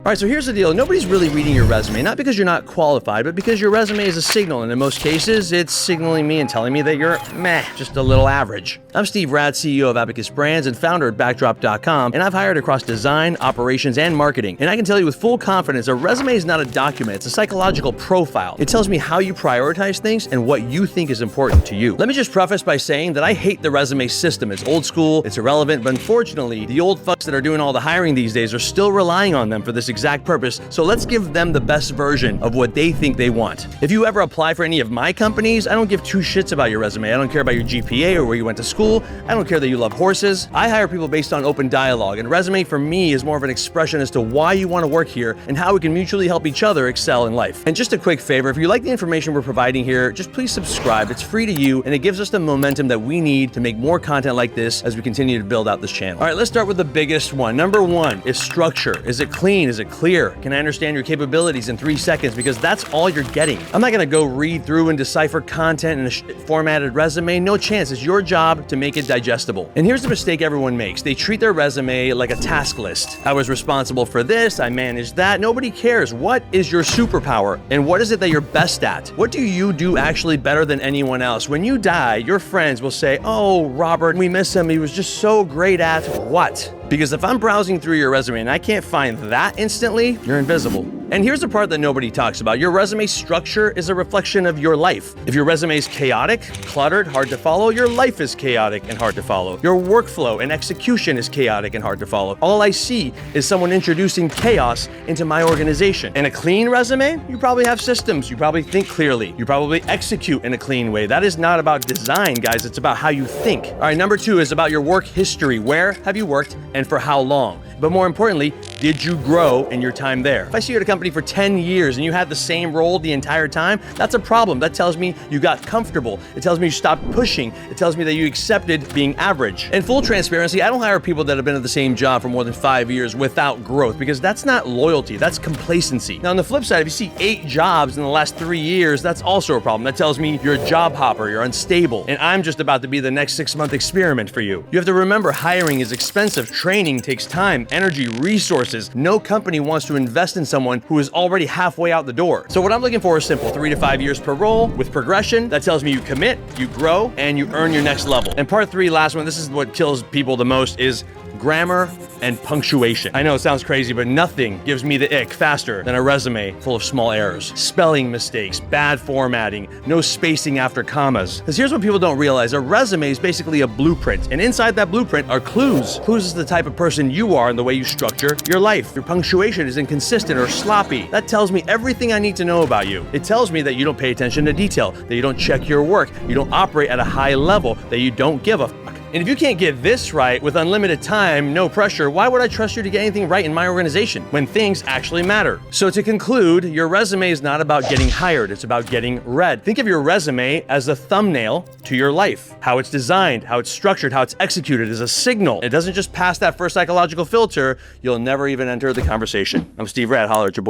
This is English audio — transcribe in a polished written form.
All right, so here's the deal. Nobody's really reading your resume, not because you're not qualified, but because your resume is a signal, and in most cases, it's signaling me and telling me that you're just a little average. I'm Steve Rath, CEO of Abacus Brands and founder at Backdrop.com, and I've hired across design, operations, and marketing. And I can tell you with full confidence, a resume is not a document, it's a psychological profile. It tells me how you prioritize things and what you think is important to you. Let me just preface by saying that I hate the resume system. It's old school, it's irrelevant, but unfortunately, the old fucks that are doing all the hiring these days are still relying on them for this exact purpose, so let's give them the best version of what they think they want. If you ever apply for any of my companies, I don't give two shits about your resume. I don't care about your GPA or where you went to school. I don't care that you love horses. I hire people based on open dialogue, and resume for me is more of an expression as to why you want to work here and how we can mutually help each other excel in life. And just a quick favor, if you like the information we're providing here, just please subscribe. It's free to you, and it gives us the momentum that we need to make more content like this as we continue to build out this channel. All right, let's start with the biggest one. Number one is structure. Is it clean? Is it clear? Can I understand your capabilities in 3 seconds? Because that's all you're getting. I'm not gonna go read through and decipher content in a formatted resume. No chance. It's your job to make it digestible. And here's the mistake everyone makes. They treat their resume like a task list. I was responsible for this, I managed that. Nobody cares. What is your superpower? And what is it that you're best at? What do you do actually better than anyone else? When you die, your friends will say, "Oh, Robert, we miss him. He was just so great at what?" Because if I'm browsing through your resume and I can't find that instantly, you're invisible. And here's the part that nobody talks about. Your resume structure is a reflection of your life. If your resume is chaotic, cluttered, hard to follow, your life is chaotic and hard to follow. Your workflow and execution is chaotic and hard to follow. All I see is someone introducing chaos into my organization. In a clean resume, you probably have systems. You probably think clearly. You probably execute in a clean way. That is not about design, guys. It's about how you think. All right, number 2 is about your work history. Where have you worked and for how long? But more importantly, did you grow in your time there? If I see you at a company for 10 years and you had the same role the entire time, that's a problem. That tells me you got comfortable. It tells me you stopped pushing. It tells me that you accepted being average. In full transparency, I don't hire people that have been at the same job for more than 5 years without growth, because that's not loyalty, that's complacency. Now on the flip side, if you see 8 jobs in the last 3 years, that's also a problem. That tells me you're a job hopper, you're unstable, and I'm just about to be the next 6-month experiment for you. You have to remember, hiring is expensive, training takes time, energy, resources. No company wants to invest in someone who is already halfway out the door. So what I'm looking for is simple: 3 to 5 years per role with progression. That tells me you commit, you grow, and you earn your next level. And part 3, last one, this is what kills people the most, is grammar and punctuation. I know it sounds crazy, but nothing gives me the ick faster than a resume full of small errors, spelling mistakes, bad formatting, no spacing after commas. Because here's what people don't realize: a resume is basically a blueprint, and inside that blueprint are clues. Clues is the type of person you are and the way you structure your life. Your punctuation is inconsistent or sloppy. That tells me everything I need to know about you. It tells me that you don't pay attention to detail, that you don't check your work, you don't operate at a high level, that you don't give a fuck. And if you can't get this right with unlimited time, no pressure, why would I trust you to get anything right in my organization when things actually matter? So to conclude, your resume is not about getting hired, it's about getting read. Think of your resume as a thumbnail to your life. How it's designed, how it's structured, how it's executed is a signal. It doesn't just pass that first psychological filter, you'll never even enter the conversation. I'm Steve Rath, holler at your boy.